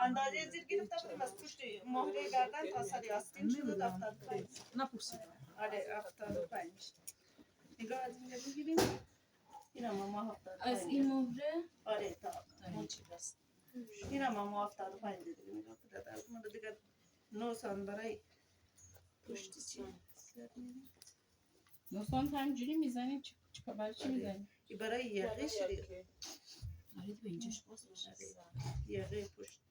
اندازه زیر گرفته بودیم از پشت مهره گردن تا سر آستین شد 75. نپرسیدم. آره 75. نگاه از اینجا بگیریم. این هم ما 75. از این مهره؟ آره تا اون چی است. این هم ما 75 دیدیم. نگاه کنید از ما دیگه 9 سان برای پشت چی؟ دوستان همینجوری میزنیم برای چی میزنیم؟ برای یقه شدید. آره به اینجاش باز باشه. یقه پشت.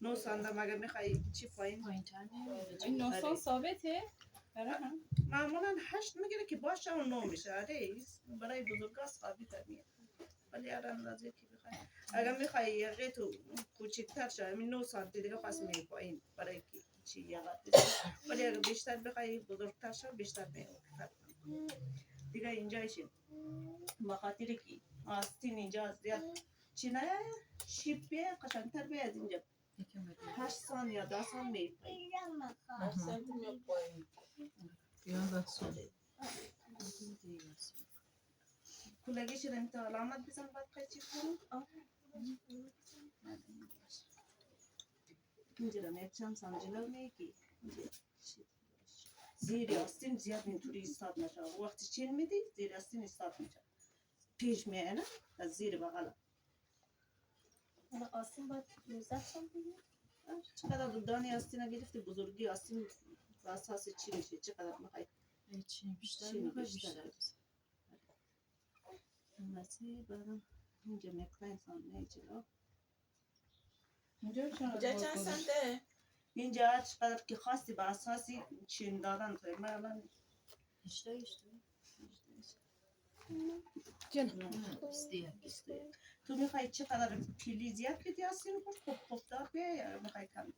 9 سان مگه میخوایی چی پایین تر نمیره. این 9 سان ثابته؟ برای هم؟ معمولا 8 میگیره که باشه اون 9 میشه. آره برای بزرگا ثابت میاد. ولی هر اندازه که بخوای. اگر میخوای یقه تو کوچکتر شه همین 9 سانتی دیگه پس می پایین برای که چی یقه ولی اگر بیشتر بخوای بزرگتر شه بیشتر می دیگه اینجایشیم بخاطر که آستین اینجا زیاد چی نه شیپه قشنگتر بیاد از اینجا 8 سان یا 10 سان می پایین 8 سانتی می پایین 11 سان کلگیش رو انت علامت بزن بعد قیچی کنیم اینجا رو یک چند سان جلو میگی زیر آستین زیاد اینطوری استاد نشه وقتی چین میدی زیر آستین استاد میشه پیش میانه از زیر بغل آستین باید 19 سان بگیر چقدر دانی آستین گرفتی بزرگی آستین و اساس چی میشه چقدر میخوای چی بیشتر مثلا برام اینجا میکنه سان نه جلو اینجا چند سانته؟ اینجا چقدر که خواستی با اساسی چین دادن توی من الان تو میخوای چقدر پیلی زیاد بدی آستین خوب دار بیا یا میخوای کم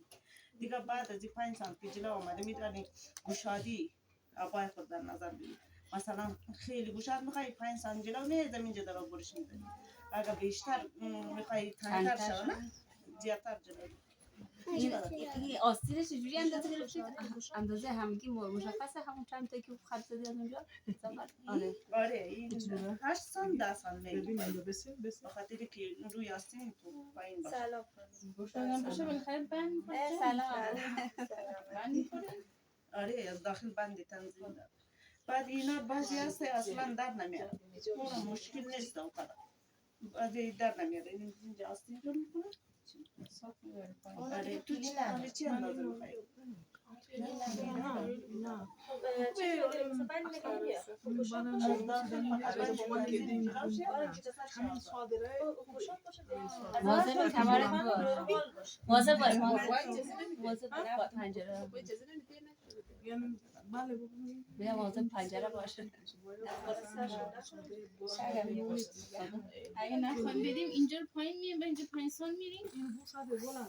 دیگه بعد از 5 سانتی جلو آمده میدونی گشادی آبای خود در نظر بگیر مثلا خیلی گشاد میخوای 5 سانتی جلو میادم اینجا در برش میدنی اگر بیشتر میخوای تنگتر شد نه زیادتر جلو این آستینش چجوری اندازه گرفتید؟ اندازه همگی مشخصه همون چند تا که خط زدی از اونجا؟ آره این 8 سان 10 سان ببینید بسیم بخاطر که روی آستین تو پایین باشه سلام گوشتم باشه بالاخره بند می‌کنه بند می‌کنه آره از داخل بند تنظیم داره بعد اینا بعضی هست اصلا در نمیاد اون مشکل نیست اوقات بعضی در نمیاد اینجا آستین رو میکنه آره تو چی اندازه میخوایی نه واضح کمرت باش واضح باش پنجره بیا واضح پنجره باشه اگه نخواهیم بدیم اینجا رو پایین میریم و اینجا 5 سال میریم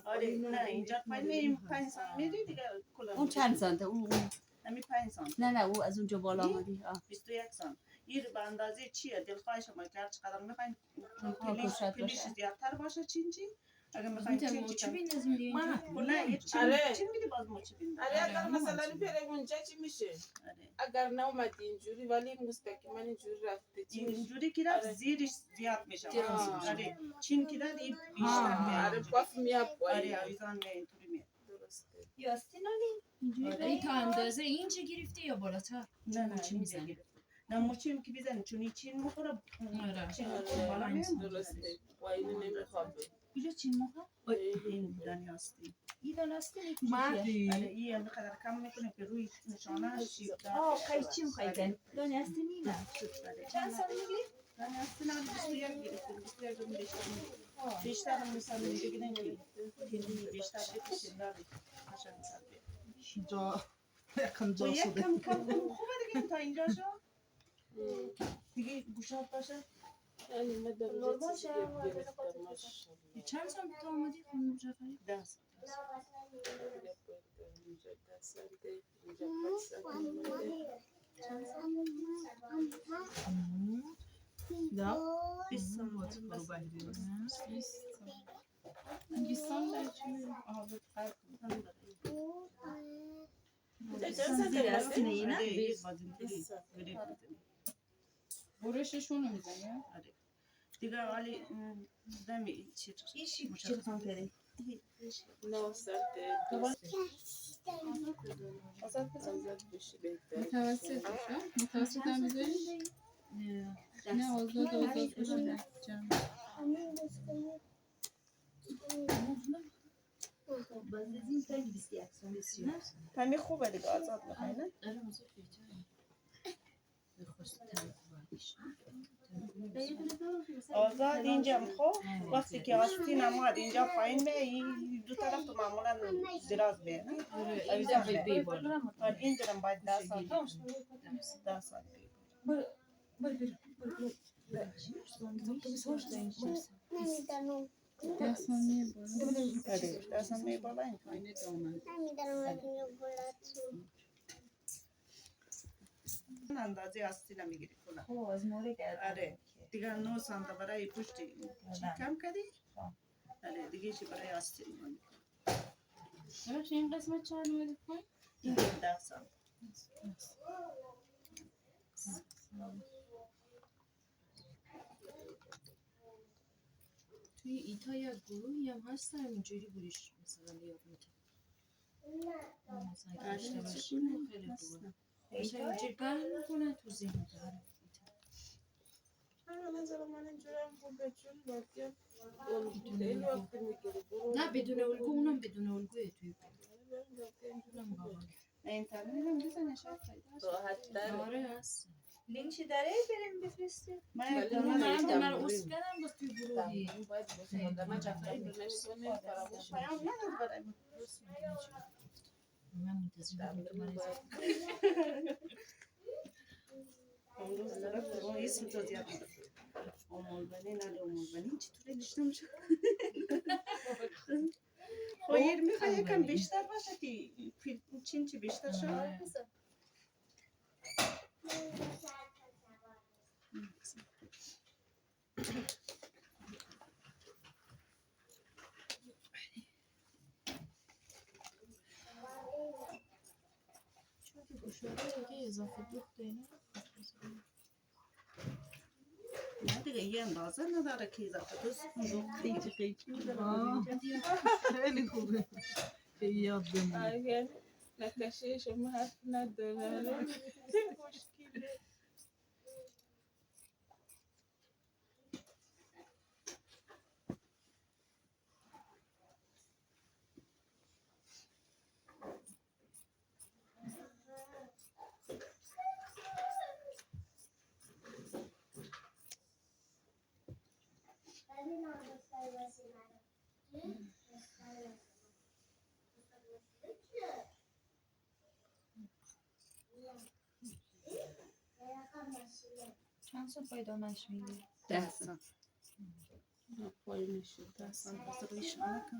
آره نه اینجا پایین میریم 5 سال میری دیگه اون چند سانته اون همین 5 سال نه او از اونجا بالا آمدی 21 سال این به اندازه چیه دلخواه شما که هر چقدر میخواین پلیش زیادتر باشه چین اگر میخواین چین نه یک چین میدی باز موچی بینده آره اگر مثلا بره اونجا چی میشه اگر نومدی اینجوری ولی مستقیما اینجوری رفته اینجوری که رفت زیرش زیاد میشه آره چین که داد این بیشتر میاد آره باف میاد آره ایزان میاد اینطوری میاد این تا اندازه اینجا گرفته یا بالاتر؟ نه چی میزنی نه موچیم که بزنی چون این چین مخوره چین بالا میاد درسته و اینو نمیخوابه اینجا چی موقع؟ این دانی هستی این دانسته مردی این هم بقدر کم میکنه که روی نشانه شیب دار قیچی میخوایی دن دانی هستی میدن چند سال میگی؟ دانی هستی نه 21 گرفتیم 21 رو میرشتیم بیشتر هم میسان دیگه نگیریم بیشتر بکشیم داری قشنگ سر بید جا یکم جا شده کم خوبه دیگه تا اینجا شو دیگه گوشات باشه نرمال چند سال تو آمدی خانم جعفری؟ 10 سال دا 20 سال انگیستان در چی میریم؟ آبت قرد برششون رو میزنی؟ دیگه ولی دمی چی چه سان کردی؟ 9 سال آزاد بزن. آزاد بشی بهتره. متوسط متوسط هم بذاری؟ نه آزاد باشه جمع. تمی خوبه دیگه آزاد میخوای نه؟ آزاد اینجا خب وقتی که آستین آمد اینجا پایین به این دو طرف تو معمولا دراز به نه؟ اینجا به این درم باید 10 سال 10 سال دستم می بالا این پایین اندازه آستین میگیری کنه آره دیگه 9 سانتا برای پشتی کم کردی؟ آره دیگه چی برای آستین من این قسمت چند اومده پایین؟ این 10 سال توی ایتا یک گروهی هم هستن اینجوری بوریش مثلا یاد میتونم مثلا کشته باشیم خیلی خوبه مثلا اینجوری گرم میکنن تو ذهن داره نظر من اینجورم خوبه چون باید خیلی وقت میگیره نه بدون الگو اونم بدون الگوه توی اونم باقا اینترنت هم بزنه شاید راحت تره آره هست لینکی داره بریم بفرستیم منم دمر اوست کردم باز توی گروهی باید بسیم من جفتایی نمیتونیم فراموش پیام نداد برای من منتظر بودم که من امروز طرف رو اسم تو زیاد میده امولبنی نده امولبنی چطوری داشتم شد خواهیر میخوای یکم بیشتر باشه که چی بیشتر شد اضافه دوخته اینا نه دیگه یه اندازه نداره که اضافه دوست خیلی خوبه که یاد بمونه اگر نکشه شما حرف نداره مشکله چند سال پایدامش میگی؟ 10 سال پایینش 10 سال بس رویش نکن